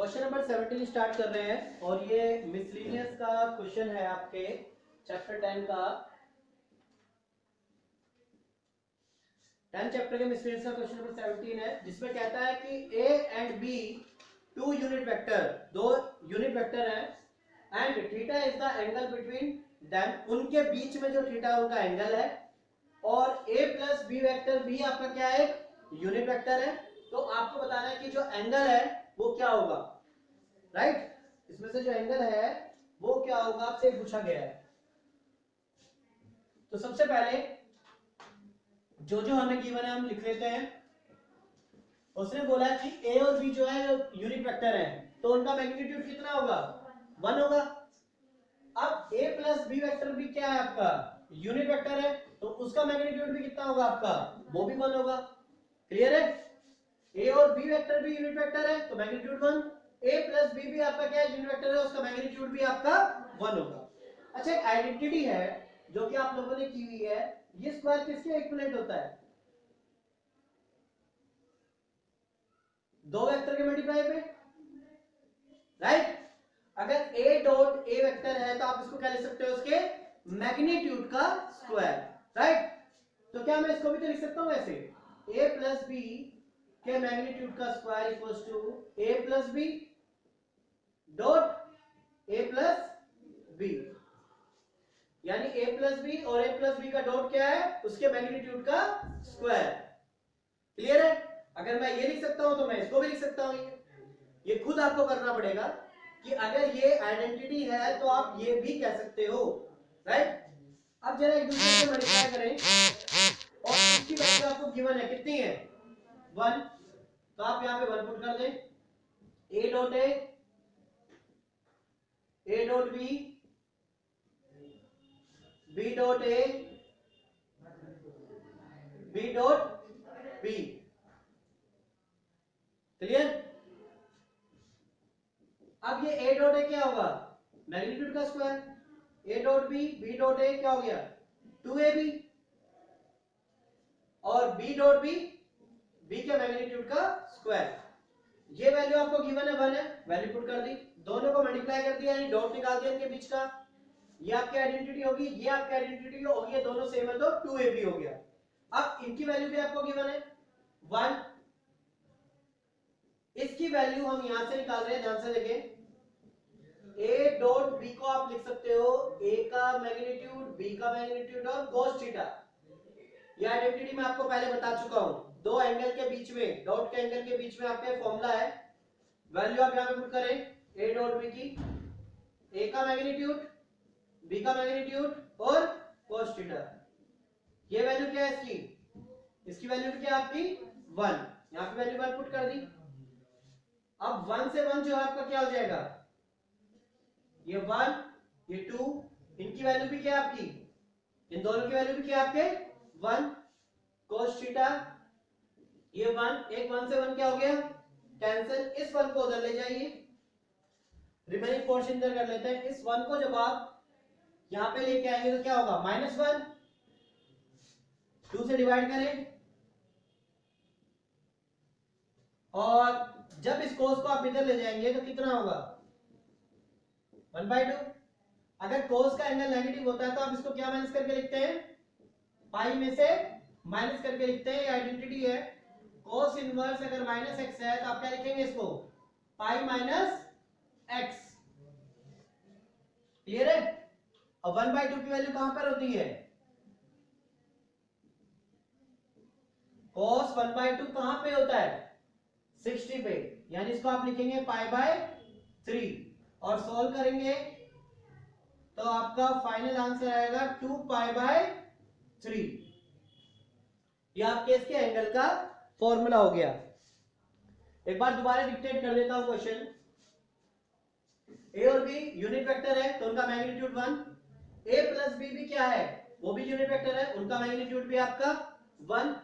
Question number 17 start कर रहे हैं और ये मिसलिनियस का क्वेश्चन है आपके चैप्टर 10 का 10 चैप्टर के मिसलिनियस का क्वेश्चन नंबर 17 है, जिसमें कहता है कि A and B two unit vector, दो यूनिट वेक्टर हैं and theta is the angle between them, उनके बीच में जो थीटा उनका एंगल है, और A plus B vector B आपका क्या है, यूनिट वेक्टर है। तो आपको बताना है कि जो एंगल है वो क्या होगा, राइट? इसमें से जो एंगल है वो क्या होगा आपसे पूछा गया है। तो सबसे पहले जो जो हमें गिवन है हम लिख लेते हैं। उसने बोला कि ए और बी जो है यूनिट वेक्टर है, तो उनका मैग्नीट्यूड कितना होगा, 1 होगा। अब ए प्लस बी वेक्टर भी क्या है आपका, यूनिट वेक्टर है, तो उसका मैग्नीट्यूड भी कितना होगा आपका, वो भी 1 होगा। क्लियर है? ए और बी वेक्टर भी यूनिट वेक्टर है तो मैग्नीट्यूड 1, ए प्लस बी भी आपका क्या है, यूनिट वेक्टर है, उसका मैग्नीट्यूड भी आपका 1 होगा। अच्छा, एक आइडेंटिटी है जो कि आप लोगों ने की हुई है, ये स्क्वायर किसके इक्विवेलेंट होता है, दो वेक्टर के मल्टीप्लाई पे, राइट? अगर ए डॉट ए वेक्टर है तो आप इसको क्या लिख सकते हो, उसके मैग्नीट्यूड का स्क्वायर, राइट? तो क्या मैं इसको भी तो लिख सकता हूं ऐसे, ए प्लस बी के मैग्नीट्यूड का square equals to A plus B dot A plus B, यानी ए प्लस बी और ए प्लस बी का डॉट क्या है, उसके मैग्नीट्यूड का स्क्वायर। क्लियर है? अगर मैं ये लिख सकता हूं तो मैं इसको भी लिख सकता हूं। ये खुद आपको करना पड़ेगा कि अगर ये आइडेंटिटी है तो आप ये भी कह सकते हो, राइट? अब जरा एक दूसरे से मल्टीप्लाई करें और इसकी वैल्यू आपको गिवन है, कितनी है, 1, तो आप यहां पे 1 पुट कर दें। A dot A dot B, B dot A, B dot B. Clear? अब ये ए डॉट ए क्या होगा, मैग्नीट्यूड का square, A dot B, B dot A क्या हो गया, 2ab, और बी डॉट बी, बी के मैग्नीट्यूड का स्क्वायर। ये वैल्यू आपको गिवन है 1 है, वैल्यू पुट कर दी, दोनों को मल्टीप्लाई कर दिया, यानी डॉट निकाल दिया इनके बीच का। ये आपकी आइडेंटिटी होगी, ये आपकी आइडेंटिटी होगी, ये दोनों सेम है तो 2ab हो गया। अब इनकी वैल्यू भी आपको गिवन है 1, इसकी वैल्यू हम यहां से निकाल रहे हैं, ध्यान से देखें। ए डॉट बी को आप लिख सकते हो ए का मैग्नीट्यूड, बी का मैग्नीट्यूड और cos थीटा। ये आइडेंटिटी मैं आपको पहले बता चुका हूं, दो एंगल के बीच में, डॉट के एंगल के बीच में आपके फॉर्मूला है। वैल्यू आप यहां पे पुट करें ए डॉट बी की, ए का मैग्नीट्यूड, बी का मैग्नीट्यूड और cos थीटा। ये वैल्यू क्या है इसकी, इसकी वैल्यू क्या है आपकी 1, यहां पे वैल्यू 1 पुट कर दी। अब 1 से 1 जो है आपका क्या हो जाएगा, ये 1, ये 2, इनकी वैल्यू भी क्या है आपकी, इन दोनों की वैल्यू भी क्या है आपके 1, cos थीटा, ये 1, एक 1 से 1 क्या हो गया, कैंसिल, इस 1 को उधर ले जाइए, रिमेनिंग पोर्शन इधर कर लेते हैं। इस 1 को जब आप यहां पे लेके आएंगे तो क्या होगा, -1, 2 से डिवाइड करें, और जब इस cos को आप इधर ले जाएंगे तो कितना होगा, 1/2। अगर cos का एंगल नेगेटिव होता है तो आप इसको क्या माइनस करके लिखते हैं, पाई में से माइनस करके लिखते हैं। ये आइडेंटिटी है, cos इनवर्स अगर -x है तो आप क्या लिखेंगे इसको, पाई माइनस x। क्लियर है? अब 1/2 की वैल्यू कहां पर होती है, cos 1/2 कहां पे होता है, 60 पे, यानी इसको आप लिखेंगे π/3 और सॉल्व करेंगे तो आपका फाइनल आंसर आएगा 2π/3। ये आपके इसके एंगल का फॉर्मूला हो गया। एक बार दोबारा डिक्टेट कर देता हूं क्वेश्चन। ए और बी यूनिट वेक्टर है तो उनका मैग्नीट्यूड 1, ए प्लस बी भी क्या है, वो भी यूनिट वेक्टर है, उनका मैग्नीट्यूड भी आपका 1।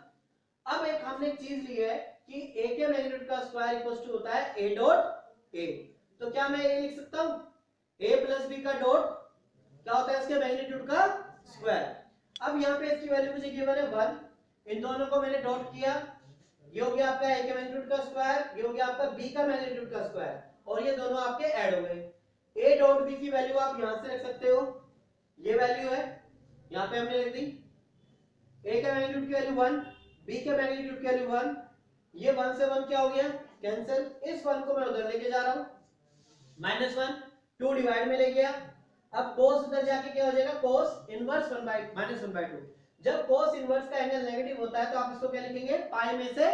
अब एक हमने एक चीज ली है कि ए के मैग्नीट्यूड का स्क्वायर इक्वल्स टू होता है ए डॉट ए, तो क्या मैं ये लिख सकता हूं, ए प्लस बी का डॉट क्या होता है, इसके मैग्नीट्यूड का स्क्वायर। अब यहाँ पे इसकी वैल्यू मुझे गिवन है 1, इन दोनों को मैंने डॉट किया, ये हो गया आपका ए के मैग्नीट्यूड का स्क्वायर, ये हो गया आपका बी का मैग्नीट्यूड का स्क्वायर, और ये दोनों आपके ऐड हो गए। ए डॉट बी की वैल्यू आप यहां से रख सकते हो, ये वैल्यू है यहां पे हमने लिख दी। ए के मैग्नीट्यूड की वैल्यू 1, बी के मैग्नीट्यूड की वैल्यू 1, ये 1 से 1 क्या हो गया कैंसिल, इस 1 को मैं उधर लेके जा रहा हूं -1, 2 डिवाइड में ले गया। अब cos उधर जाके क्या हो जाएगा cos इनवर्स 1/2। जब cos इनवर्स का एंगल नेगेटिव होता है तो आप इसको क्या लिखेंगे पाई में से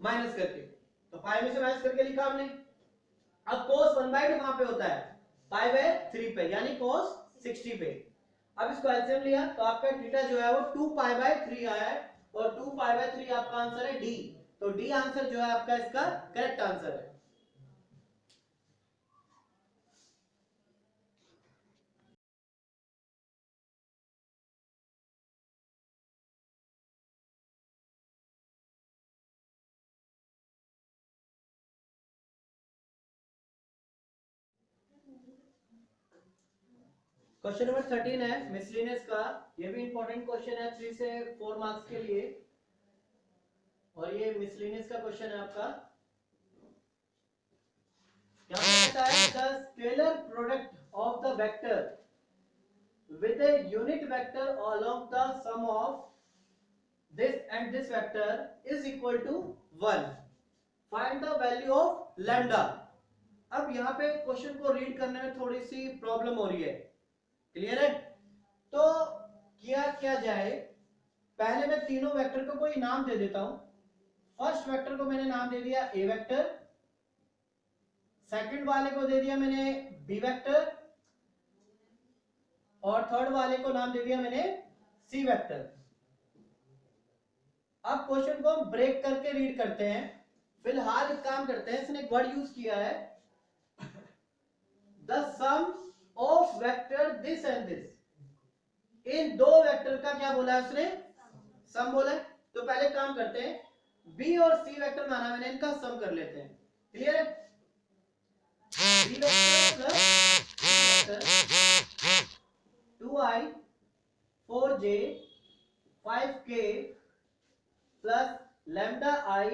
माइनस करके, तो पाई में से माइनस करके लिखा हमने। अब cos 1/2 कहां पे होता है π/3 पे, यानी cos 60 पे। अब इसको एलसीएम लिया तो आपका थीटा जो है वो 2π/3 आया है, और 2π/3 आपका आंसर है डी। तो डी आंसर जो है आपका इसका करेक्ट आंसर है। क्वेश्चन नंबर 13 है मिसलिनियस का, ये भी इंपॉर्टेंट क्वेश्चन है 3 से 4 मार्क्स के लिए, और ये मिसलिनियस का क्वेश्चन है आपका। क्या कहता है the scalar product of the vector with a unit vector along the sum of this and this vector is equal to 1. Find the value of lambda. अब यहाँ पे क्वेश्चन को रीड करने में थोड़ी सी प्रॉब्लम हो रही है, क्लियर है? तो क्या जाए, पहले मैं तीनों वेक्टर को कोई नाम दे देता हूं। फर्स्ट वेक्टर को मैंने नाम दे दिया ए वेक्टर, सेकंड वाले को दे दिया मैंने बी वेक्टर, और थर्ड वाले को नाम दे दिया मैंने सी वेक्टर। अब क्वेश्चन को हम ब्रेक करके रीड करते हैं। फिलहाल एक काम करते हैं, इसने एक वर्ड यूज किया है the sum of vector this and this. इन दो वेक्टर का क्या बोला है उसने, सम बोला है। तो पहले काम करते हैं, बी और सी वेक्टर माना मैंने, इनका सम कर लेते हैं। क्लियर है? B vector plus vector 2i 4j 5k plus lambda i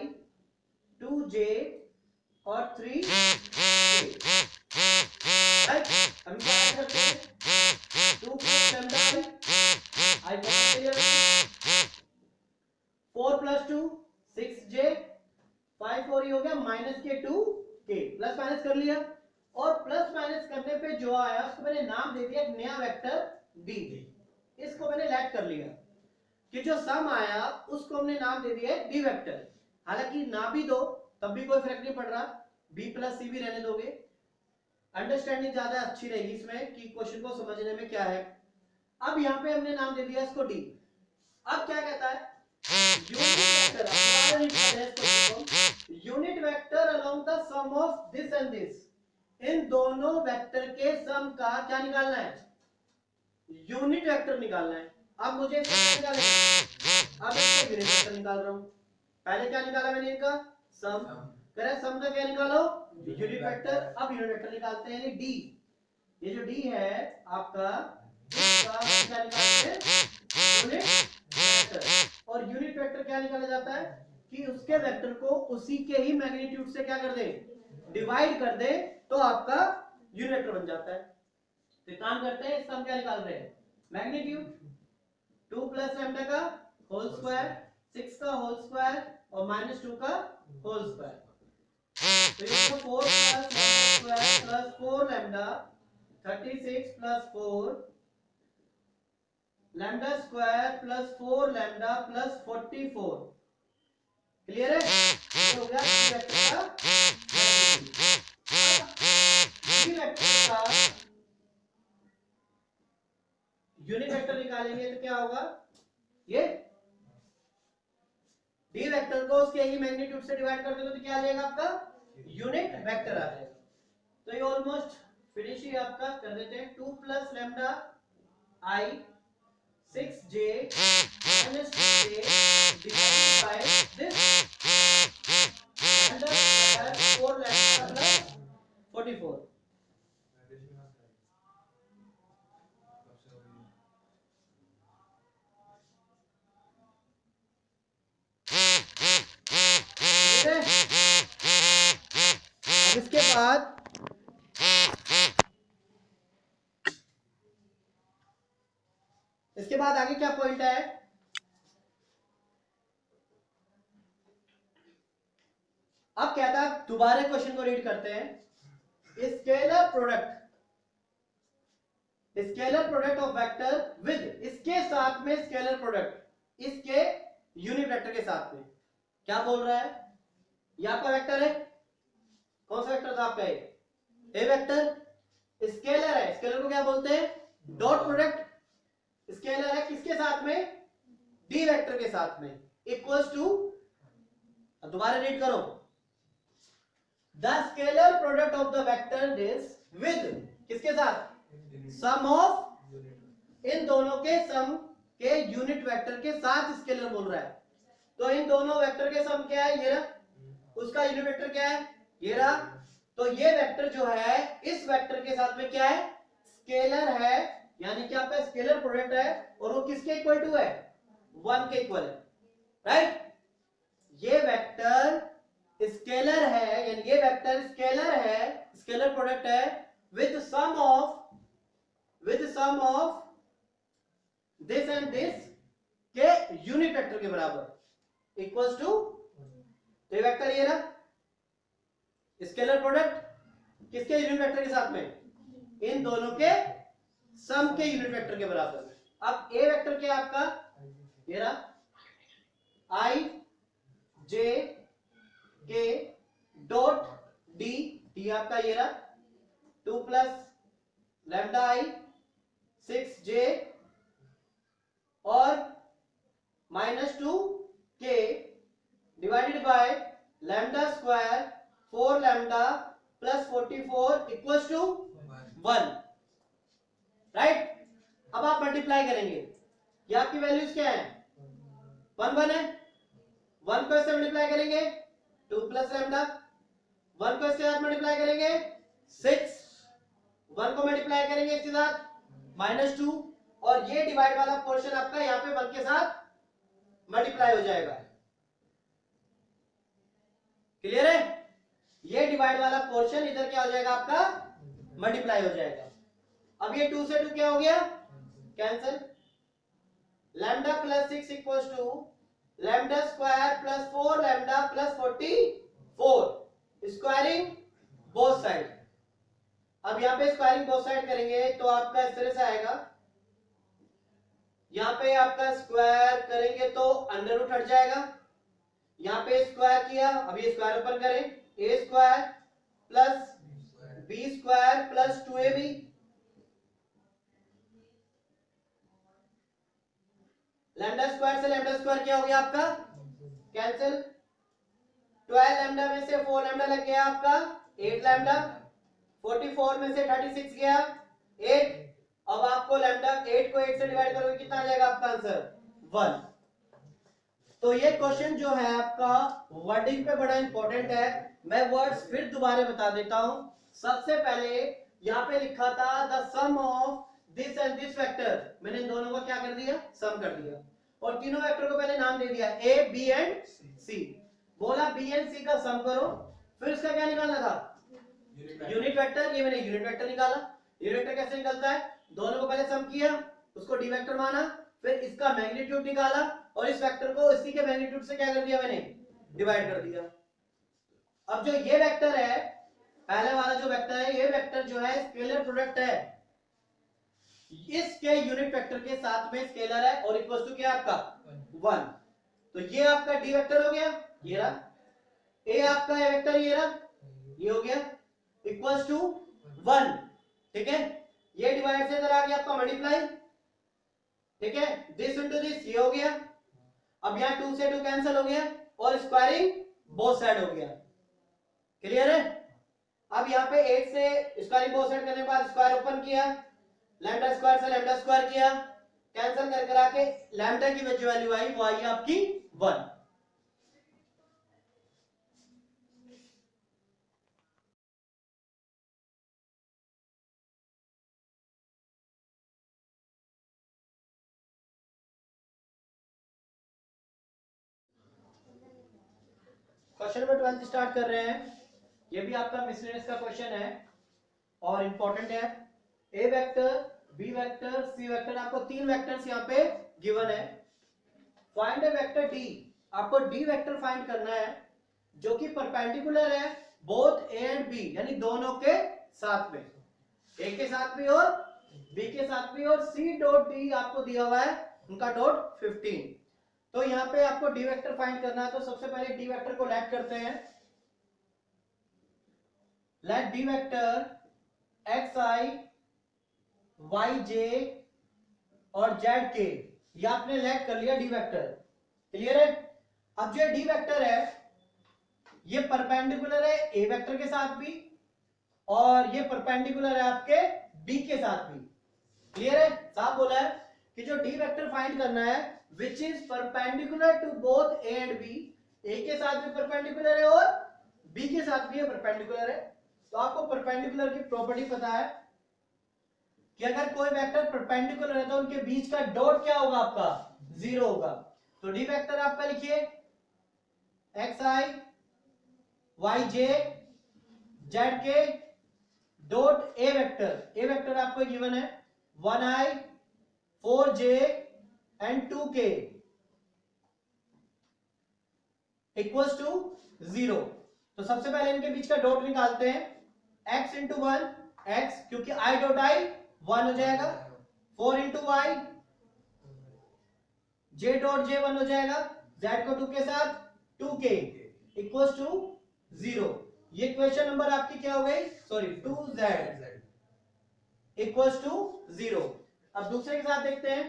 2j और 3k। राइट, हम क्या करते हैं 2 plus lambda i clear, 4 plus 2 6j 5 और ये हो गया माइनस के 2k, प्लस माइनस कर लिया, और प्लस माइनस करने पे जो आया उसको मैंने नाम दे दिया एक नया वेक्टर d। इसको मैंने लेट कर लिया कि जो सम आया उसको हमने नाम दे दिया डी वेक्टर। हालांकि ना भी दो तब भी कोई फर्क नहीं पड़ रहा, b प्लस सी भी रहने दोगे, अंडरस्टैंडिंग ज्यादा अच्छी रहेगी इसमें कि क्वेश्चन को समझने में क्या है। अब यहाँ पे हमने नाम दे दिया इसको d। अब क्या कहता है unit vector along the sum of this and this. इन दोनों वेक्टर के सम का क्या निकालना है, यूनिट वेक्टर निकालना है। अब मुझे इसका निकालना है, अब इसका यूनिट वेक्टर निकाल रहा हूं। पहले क्या निकाला मैंने इनका सम, करें सम का क्या निकालो यूनिट वेक्टर। अब यूनिट वेक्टर निकालते हैं डी। ये जो डी है आपका, इसका क्या निकालेंगे यूनिट वेक्टर। और यूनिट वेक्टर क्या निकाला जाता है कि उसके वेक्टर को उसी के ही मैग्नीट्यूड से क्या कर दे, डिवाइड कर दे, तो आपका यूनिट वेक्टर बन जाता है। तो काम करते हैं, इसका हम क्या निकाल रहे हैं मैग्नीट्यूड 2 प्लस लैम्डा का होल स्क्वायर, 6 का होल स्क्वायर और -2 का होल स्क्वायर। तो ये 4 plus square plus 4 lambda 36 plus 4 lambda square plus 4 lambda plus 44। Clear है? ये हो गया वेक्टर का यूनिट वेक्टर निकालेंगे तो क्या होगा, ये डी वेक्टर को उसके ही मैग्नीट्यूड से डिवाइड कर दोगे तो क्या आ जाएगा आपका यूनिट वेक्टर आ जाएगा। तो ये ऑलमोस्ट फिनिश ही आपका कर देते हैं। 2 plus lambda i 6j minus 2j divided by this lambda square 4 lambda plus 44। अब इसके बाद इसके बाद आगे क्या पॉइंट है, अब क्या था, दोबारा क्वेश्चन को रीड करते हैं। Scalar product of vector with, इसके साथ में स्केलर प्रोडक्ट, इसके यूनिट वेक्टर के साथ में, क्या बोल रहा है, ये आपका वेक्टर है, कौन सा वेक्टर था आपका, ए वेक्टर, स्केलर है, स्केलर को क्या बोलते हैं, डॉट प्रोडक्ट, स्केलर है किसके साथ में, डी वेक्टर के साथ में, इक्वल्स टू, दोबारा रीड करो, the scalar product of the vector is with, किसके साथ, सम ऑफ, इन दोनों के सम के यूनिट वेक्टर के साथ स्केलर बोल रहा है, तो इन दोनों वेक्टर के सम क्या है, ये रहा, उसका यूनिट वेक्टर क्या है, ये रहा, तो ये वेक्टर जो है इस वेक्टर के साथ में क्या है, स्केलर है, यानी कि आपका स्केलर प्रोडक्ट है, और वो किसके इक्वल टू है, 1 के इक्वल है, राइट, ये वेक्टर स्केलर है, यानी ये वेक्टर स्केलर है, स्केलर प्रोडक्ट है with sum of this and this के यूनिट वेक्टर के बराबर, इक्वल्स टू, तो ये वेक्टर ये रहा, स्केलर प्रोडक्ट किसके यूनिट वेक्टर के साथ में, इन दोनों के सम के यूनिट वेक्टर के बराबर। अब ए वेक्टर क्या है आपका, ये रहा, आई जे के डॉट डी, डी आपका ये रहा, 2 प्लस लैम्डा आई 6 जे और -2 के divided by lambda square 4 lambda plus 44 equals to 1, right. अब आप मल्टीप्लाई करेंगे, ये आपकी वैल्यूज क्या है, 1 1 है, 1 को इससे मल्टीप्लाई करेंगे 2 प्लस लैम्डा, 1 को इसके साथ मल्टीप्लाई करेंगे 6, 1 को मल्टीप्लाई करेंगे इसके साथ -2, और ये डिवाइड वाला पोर्शन आपका यहाँ पे 1 के साथ मल्टीप्लाई हो जाएगा, क्लियर है, ये डिवाइड वाला पोर्शन इधर क्या हो जाएगा आपका, मल्टीप्लाई हो जाएगा। अब ये 2 से 2 क्या हो गया, cancel, lambda plus 6 equals to lambda square plus 4 lambda plus 44, squaring both side. अब यहाँ पे स्क्वायरिंग बोथ साइड करेंगे तो आपका इस तरह से आएगा, यहाँ पे आपका स्क्वायर करेंगे तो अंडर रूट हट जाएगा, यहाँ पे स्क्वायर किया, अब ये स्क्वायर ओपन करें, A square plus B square plus 2ab, lambda square से लैम्डा स्क्वायर क्या हो गया आपका, कैंसिल, 12 लैम्डा में से 4 लैम्डा लग गया आपका 8 लैम्डा, 44 में से 36 गया 8, अब आपको लैम्डा 8 को 8 से डिवाइड करोगे कितना आ जाएगा आपका आंसर, 1। तो ये क्वेश्चन जो है आपका वर्डिंग पे बड़ा इंपॉर्टेंट है, मैं वर्ड्स फिर दोबारा बता देता हूं। सबसे पहले यहाँ पे लिखा था the sum of this and this vector, मैंने इन दोनों को क्या कर दिया, सम कर दिया, और तीनों वेक्टर को पहले नाम दे दिया ए बी एंड सी, बोला बी एंड सी का सम करो, फिर इसका क्या निकालना था, यूनिट वेक्टर, ये मैंने यूनिट वेक्टर निकाला, यूनिट वेक्टर कैसे निकलता है, दोनों को पहले सम किया, उसको डी वेक्टर माना, फिर इसका मैग्नीट्यूड निकाला, और इस वेक्टर को इसी के मैग्नीट्यूड से क्या कर दिया मैंने, डिवाइड कर दिया। अब जो ये वेक्टर है, पहले वाला जो वेक्टर है, ये वेक्टर जो है स्केलर प्रोडक्ट है, इसके यूनिट वेक्टर के साथ में स्केलर है, और इक्वल टू क्या आपका 1, तो ये आपका डी वेक्टर हो गया, ये रहा, ए आपका ये वेक्टर ये रहा, ये हो गया, इक्वल टू 1, ठीक है, ये डिवाइड से इधर आ गया आपका मल्टीप्लाई, ठीक है, दिस इनटू दिस ये हो गया, अब यहाँ 2 से 2 कैंसिल हो गया, और स्क्वायरिंग बोथ साइड हो गया, क्लियर है। अब यहाँ पे 8 से स्क्वायरिंग बोथ साइड करने के बाद स्क्वायर ओपन किया, लैम्डा स्क्वायर से लैम्डा स्क्वायर किया, कैंसिल कर करा के लैम्डा की वैल्यू आई वो आई आपकी 1। क्वेश्चन नंबर 12 स्टार्ट कर रहे हैं, ये भी आपका मिसलेनियस का क्वेश्चन है और इंपॉर्टेंट है। ए vector B vector, C vector, आपको तीन वेक्टर्स यहाँ पे गिवन है। फाइंड अ वेक्टर डी, आपको डी वेक्टर फाइंड करना है जो कि परपेंडिकुलर है बोथ ए एंड बी, यानी दोनों के साथ में, ए के साथ भी और बी के साथ भी, और सी डॉट डी आपको दिया हुआ है उनका डॉट 15। तो यहाँ पे आपको डी वेक्टर फाइंड करना है। तो सबसे पहले डी वेक्टर को लेट करते हैं। लेट डी वेक्टर एक्स आई वाई जे और जेड के, ये आपने लेट कर लिया डी वेक्टर। क्लियर है? अब जो डी वेक्टर है ये परपेंडिकुलर है ए वेक्टर के साथ भी और ये परपेंडिकुलर है आपके बी के साथ भी। क्लियर है? साफ बोला है कि जो डी वेक्टर फाइंड करना है which is perpendicular to both A and B, A के साथ भी परपेंडिकुलर है और बी के साथ भी परपेंडिकुलर है। तो आपको परपेंडिकुलर की प्रॉपर्टी पता है कि अगर कोई वेक्टर परपेंडिकुलर है तो उनके बीच का डॉट क्या होगा आपका? जीरो होगा। तो डी वेक्टर आपका लिखिए एक्स आई वाई जे जेड के dot A vector. A vector आपको गिवन है 1i 4j and 2k equals to 0। तो सबसे पहले इनके बीच का डॉट निकालते हैं। x इंटू 1 x, क्योंकि i डॉट i 1 हो जाएगा, 4 into Y j dot j 1 हो जाएगा, z को 2 के साथ 2k इक्वल्स टू 0। ये क्वेश्चन नंबर आपकी क्या हो गई? Sorry 2z equals to 0। अब दूसरे के साथ देखते हैं।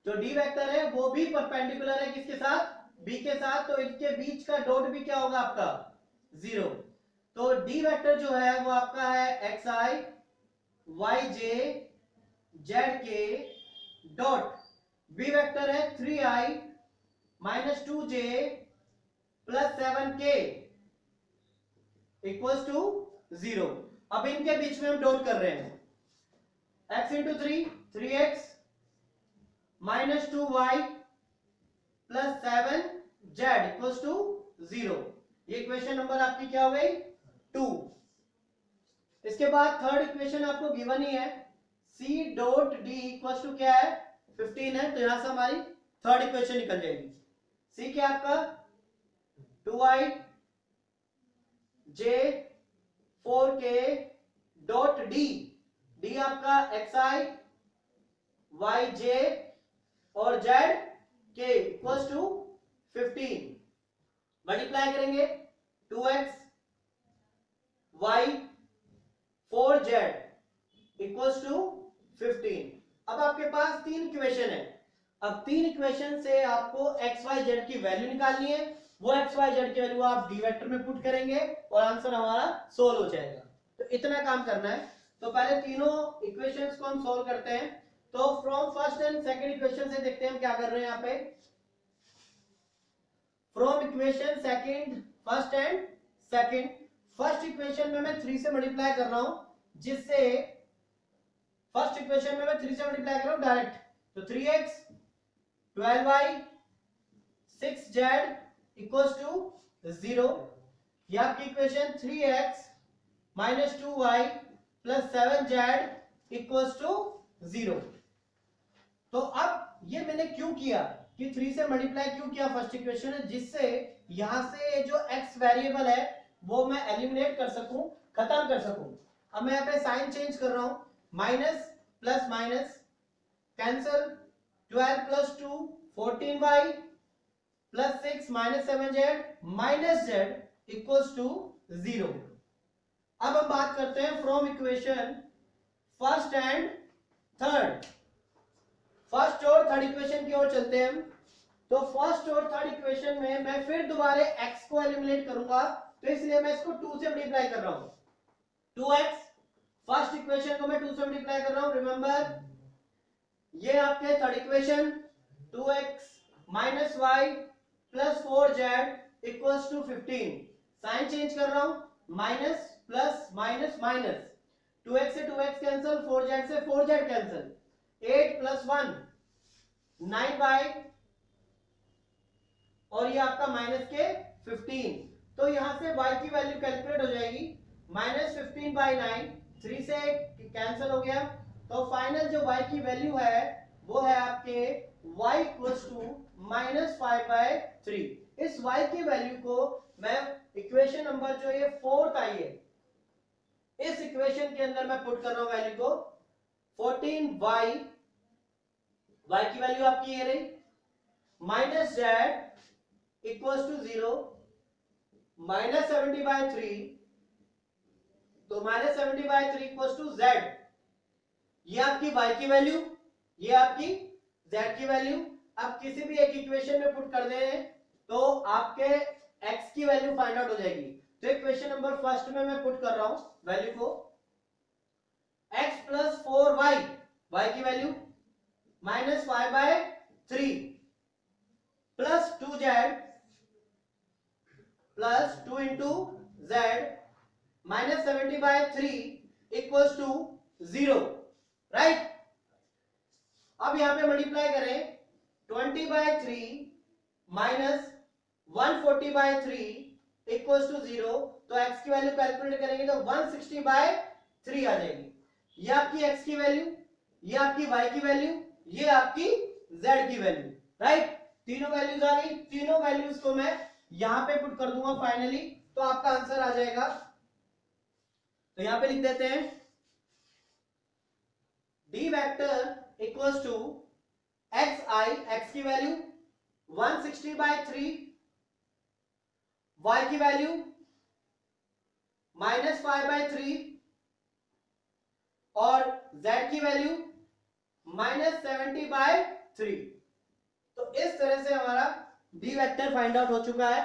जो डी वेक्टर है वो भी परपेंडिकुलर है किसके साथ? बी के साथ। तो इनके बीच का डॉट भी क्या होगा आपका? 0। तो डी वेक्टर जो है वो आपका है एक्स आई वाई जे जेड के डॉट बी वेक्टर है 3i minus 2j plus 7k equals to 0। अब इनके बीच में हम डॉट कर रहे हैं। x into 3 3x minus 2y plus 7z equals to 0। ये इक्वेशन नंबर आपकी क्या हो गई? 2। इसके बाद थर्ड इक्वेशन आपको गिवन ही है, c dot d equals to क्या है? 15 है। तो यहां से हमारी थर्ड इक्वेशन निकल जाएगी। c क्या आपका? 2i j 4k dot d, d आपका xi yj और z k equals to 15। Multiply करेंगे 2x y 4z equals to 15। अब आपके पास तीन इक्वेशन है। अब तीन इक्वेशन से आपको x y z की वैल्यू निकालनी है। वो x y z की वैल्यू आप डी वेक्टर में पुट करेंगे और आंसर हमारा सोल्व हो जाएगा। तो इतना काम करना है। तो पहले तीनों इक्वेशंस को हम सोल्व करते हैं। तो from first and second equation से देखते हैं हम क्या कर रहे हैं यहाँ पे। From equation second first and second, first equation में मैं 3 से मल्टीप्लाई कर रहा हूं, जिससे फर्स्ट इक्वेशन में मैं 3 से मल्टीप्लाई कर रहा हूं डायरेक्ट। तो 3x 12y 6z equals to 0। ये आपकी equation 3x minus 2y plus 7z equals to 0। तो अब ये मैंने क्यों किया कि 3 से मल्टीप्लाई क्यों किया फर्स्ट इक्वेशन, जिससे यहां से जो x वेरिएबल है वो मैं एलिमिनेट कर सकूं, खत्म कर सकूं। अब मैं यहाँ पे साइन चेंज कर रहा हूं, minus plus minus cancel, 12 plus 2 14y plus 6 minus 7z minus z equals to 0। अब हम बात करते हैं from equation first and third. First और थर्ड इक्वेशन की ओर चलते हैं हम। तो फर्स्ट और थर्ड इक्वेशन में मैं फिर दोबारा x को एलिमिनेट करूंगा, तो इसलिए मैं इसको 2 से मल्टीप्लाई कर रहा हूं। 2x, फर्स्ट इक्वेशन को मैं 2 से मल्टीप्लाई कर रहा हूं। रिमेंबर ये आपके third equation 2x minus Y plus 4z equals to 15। Sign change कर रहा हूं, minus plus minus minus, 2x से 2x कैंसिल, 4z से 4z कैंसिल, 8 प्लस 1 9y और ये आपका माइनस के 15। तो यहां से y की वैल्यू कैलकुलेट हो जाएगी, माइनस 15 बाई 9, 3 से कैंसिल हो गया। तो फाइनल जो y की वैल्यू है वो है आपके y इक्वल्स टू -5/3। इस y की वैल्यू को मैं इक्वेशन नंबर जो ये 4th आई है इस इक्वेशन के अंदर मैं पुट कर रहा हूं वैल्यू को 14y, y की वैल्यू आपकी ये रही, माइनस z इक्वल्स टू 0, -70/3, तो -70/3 इक्वल्स टू z। ये आपकी y की वैल्यू, ये आपकी z की वैल्यू। अब किसी भी एक इक्वेशन में पुट कर दें तो आपके x की वैल्यू फाइंड आउट हो जाएगी। तो इक्वेशन नंबर फर्स्ट में मैं पुट कर रहा हूं वैल्यू को x प्लस 4y, y की value -5/3 plus 2z plus 2 into z -70/3 equals to 0, right. अब यहां पे मल्टीप्लाई करें 20/3 माइनस 140/3 इक्वल्स टू 0, तो x की वैल्यू कैलकुलेट करेंगे तो 160/3 आ जाएगी। ये आपकी x की वैल्यू, ये आपकी y की वैल्यू, ये आपकी z की वैल्यू, राइट। तीनों वैल्यूज आ गई। तीनों वैल्यूज को मैं यहां पे पुट कर दूंगा फाइनली, तो आपका आंसर आ जाएगा। तो यहां पे लिख देते हैं d vector equals to xi, x की वैल्यू 160/3, y की वैल्यू -5/3 और z की वैल्यू -70/3। तो इस तरह से हमारा d वेक्टर फाइंड आउट हो चुका है।